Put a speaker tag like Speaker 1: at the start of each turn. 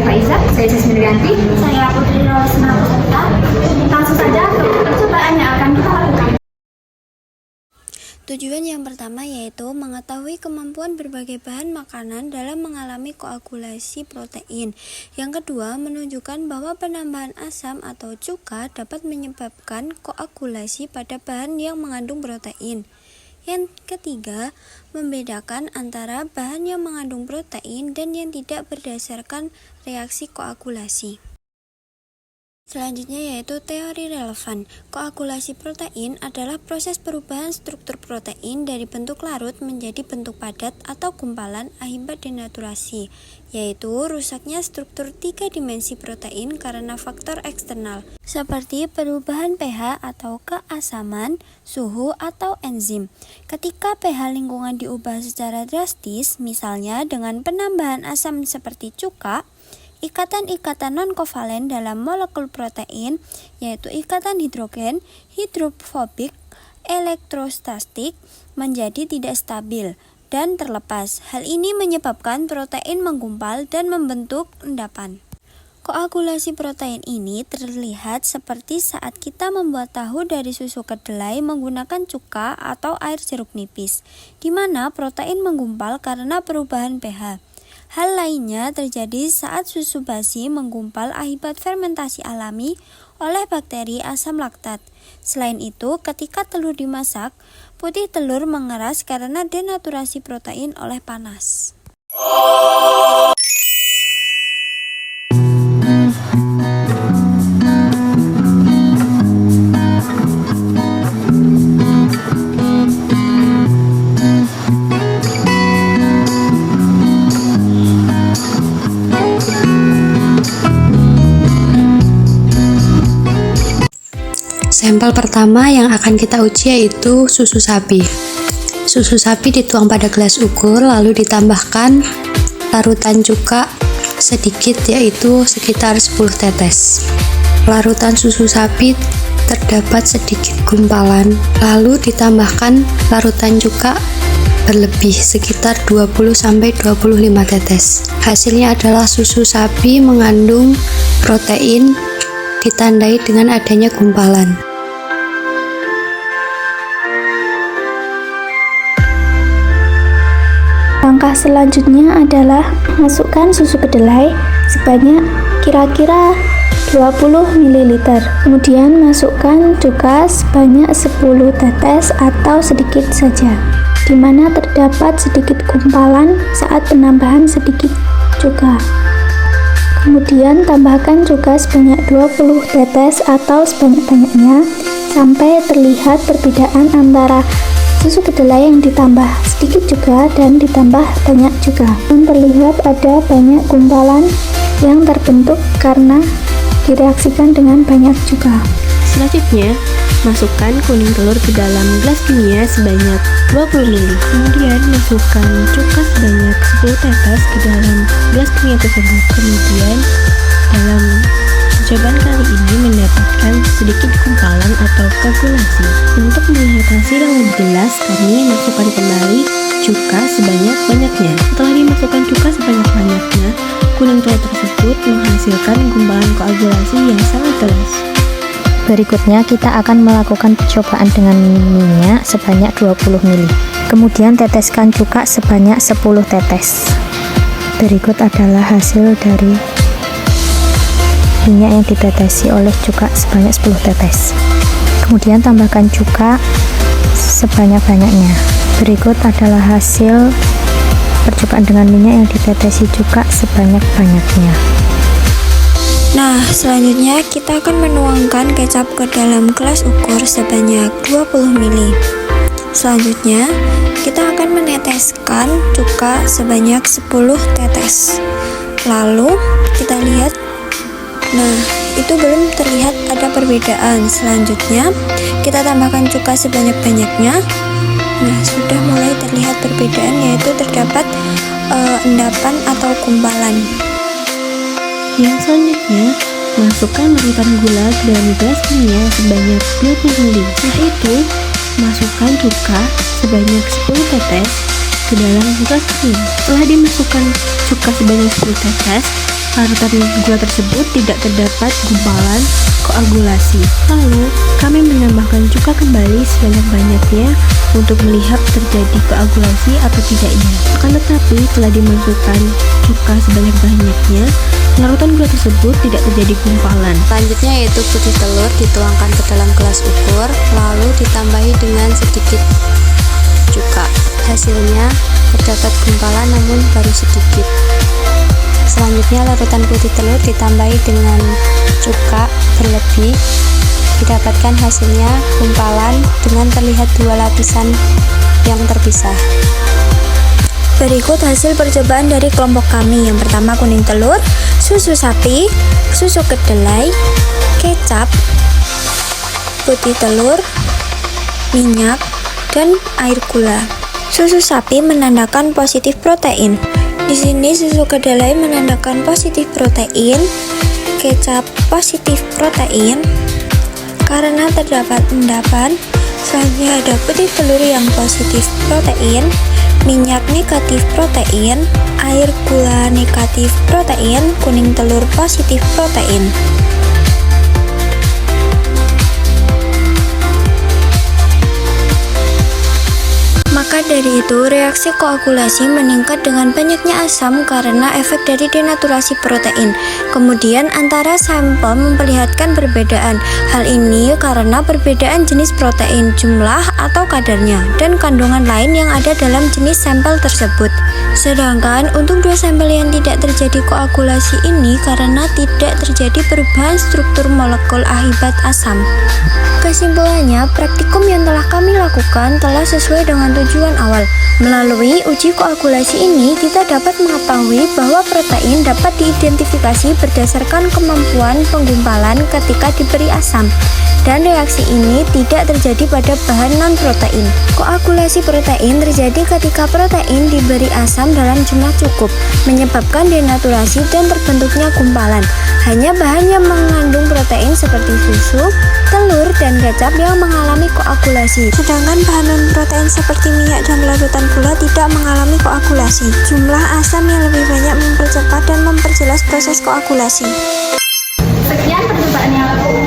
Speaker 1: Faiza. Saya Jasmine Rianti.
Speaker 2: Saya Putri Rosna Puspita. Langsung saja ke percobaan yang akan kita lakukan.
Speaker 3: Tujuan yang pertama yaitu mengetahui kemampuan berbagai bahan makanan dalam mengalami koagulasi protein. Yang kedua, menunjukkan bahwa penambahan asam atau cuka dapat menyebabkan koagulasi pada bahan yang mengandung protein. Yang ketiga, membedakan antara bahan yang mengandung protein dan yang tidak berdasarkan reaksi koagulasi. Selanjutnya yaitu teori relevan. Koagulasi protein adalah proses perubahan struktur protein dari bentuk larut menjadi bentuk padat atau gumpalan akibat denaturasi, yaitu rusaknya struktur 3 dimensi protein karena faktor eksternal, seperti perubahan pH atau keasaman, suhu, atau enzim. Ketika pH lingkungan diubah secara drastis, misalnya dengan penambahan asam seperti cuka, ikatan-ikatan non-kovalen dalam molekul protein, yaitu ikatan hidrogen, hidrofobik, elektrostatik, menjadi tidak stabil dan terlepas. Hal ini menyebabkan protein menggumpal dan membentuk endapan. Koagulasi protein ini terlihat seperti saat kita membuat tahu dari susu kedelai menggunakan cuka atau air jeruk nipis, di mana protein menggumpal karena perubahan pH. Hal lainnya terjadi saat susu basi menggumpal akibat fermentasi alami oleh bakteri asam laktat. Selain itu, ketika telur dimasak, putih telur mengeras karena denaturasi protein oleh panas.
Speaker 4: Sampel pertama yang akan kita uji yaitu susu sapi. Susu sapi dituang pada gelas ukur lalu ditambahkan larutan cuka sedikit yaitu sekitar 10 tetes. Larutan susu sapi terdapat sedikit gumpalan lalu ditambahkan larutan cuka berlebih sekitar 20-25 tetes. Hasilnya adalah susu sapi mengandung protein ditandai dengan adanya gumpalan.
Speaker 2: Langkah selanjutnya adalah masukkan susu kedelai sebanyak kira-kira 20 ml. Kemudian masukkan cuka sebanyak 10 tetes atau sedikit saja, di mana terdapat sedikit gumpalan saat penambahan sedikit cuka. Kemudian tambahkan cuka sebanyak 20 tetes atau sebanyak-banyaknya sampai terlihat perbedaan antara susu kedelai yang ditambah sedikit juga dan ditambah banyak juga. Dan terlihat ada banyak gumpalan yang terbentuk karena direaksikan dengan banyak juga.
Speaker 5: Selanjutnya, masukkan kuning telur ke dalam gelas kimia sebanyak 20 ml. Kemudian masukkan cuka sebanyak 10 tetes ke dalam gelas kimia tersebut. Kemudian dalam percobaan kali ini mendapatkan sedikit gumpalan atau koagulasi. Untuk melihat hasil yang lebih jelas, kami masukkan kembali cuka sebanyak-banyaknya. Setelah dimasukkan cuka sebanyak-banyaknya, kuning telur tersebut menghasilkan gumpalan koagulasi yang sangat jelas.
Speaker 6: Berikutnya kita akan melakukan percobaan dengan minyak sebanyak 20 ml. Kemudian teteskan cuka sebanyak 10 tetes. Berikut adalah hasil dari minyak yang ditetesi oleh cuka sebanyak 10 tetes. Kemudian tambahkan cuka sebanyak-banyaknya. Berikut adalah hasil percobaan dengan minyak yang ditetesi cuka sebanyak-banyaknya.
Speaker 3: Nah, selanjutnya kita akan menuangkan kecap ke dalam gelas ukur sebanyak 20 ml. Selanjutnya, kita akan meneteskan cuka sebanyak 10 tetes. Lalu, kita lihat. Nah, itu belum terlihat ada perbedaan. Selanjutnya, kita tambahkan cuka sebanyak-banyaknya. Nah, sudah mulai terlihat perbedaan, yaitu terdapat endapan atau gumpalan.
Speaker 5: Yang selanjutnya, masukkan larutan gula ke dalam gelas kimia sebanyak 20 ml. Setelah itu, masukkan cuka sebanyak 10 tetes ke dalam gelas kimia. Setelah dimasukkan cuka sebanyak 10 tetes, larutan gula tersebut tidak terdapat gumpalan koagulasi. Lalu, kami menambahkan cuka kembali sebanyak-banyaknya untuk melihat terjadi koagulasi atau tidaknya. Akan tetapi, setelah dimasukkan cuka sebanyak-banyaknya, larutan gula tersebut tidak terjadi gumpalan.
Speaker 4: Selanjutnya yaitu putih telur dituangkan ke dalam gelas ukur, lalu ditambahi dengan sedikit cuka. Hasilnya terdapat gumpalan namun baru sedikit. Selanjutnya larutan putih telur ditambahi dengan cuka berlebih, didapatkan hasilnya gumpalan dengan terlihat dua lapisan yang terpisah.
Speaker 3: Berikut hasil percobaan dari kelompok kami. Yang pertama kuning telur, susu sapi, susu kedelai, kecap, putih telur, minyak, dan air gula. Susu sapi menandakan positif protein. Di sini susu kedelai menandakan positif protein, kecap positif protein karena terdapat endapan. Selanjutnya ada putih telur yang positif protein, minyak negatif protein, air gula negatif protein, kuning telur positif protein. Maka dari itu, reaksi koagulasi meningkat dengan banyaknya asam karena efek dari denaturasi protein. Kemudian antara sampel memperlihatkan perbedaan. Hal ini karena perbedaan jenis protein, jumlah atau kadarnya, dan kandungan lain yang ada dalam jenis sampel tersebut. Sedangkan untuk dua sampel yang tidak terjadi koagulasi ini karena tidak terjadi perubahan struktur molekul akibat asam. Kesimpulannya, praktikum yang telah kami lakukan telah sesuai dengan tujuan awal. Melalui uji koagulasi ini, kita dapat mengetahui bahwa protein dapat diidentifikasi berdasarkan kemampuan penggumpalan ketika diberi asam. Dan reaksi ini tidak terjadi pada bahan non-protein. Koagulasi protein terjadi ketika protein diberi asam dalam jumlah cukup, menyebabkan denaturasi dan terbentuknya gumpalan. Hanya bahan yang mengandung protein seperti susu, telur, dan kecap yang mengalami koagulasi. Sedangkan bahan non-protein seperti minyak dan larutan gula tidak mengalami koagulasi. Jumlah asam yang lebih banyak mempercepat dan memperjelas proses koagulasi.
Speaker 2: Sekian percobaan yang aku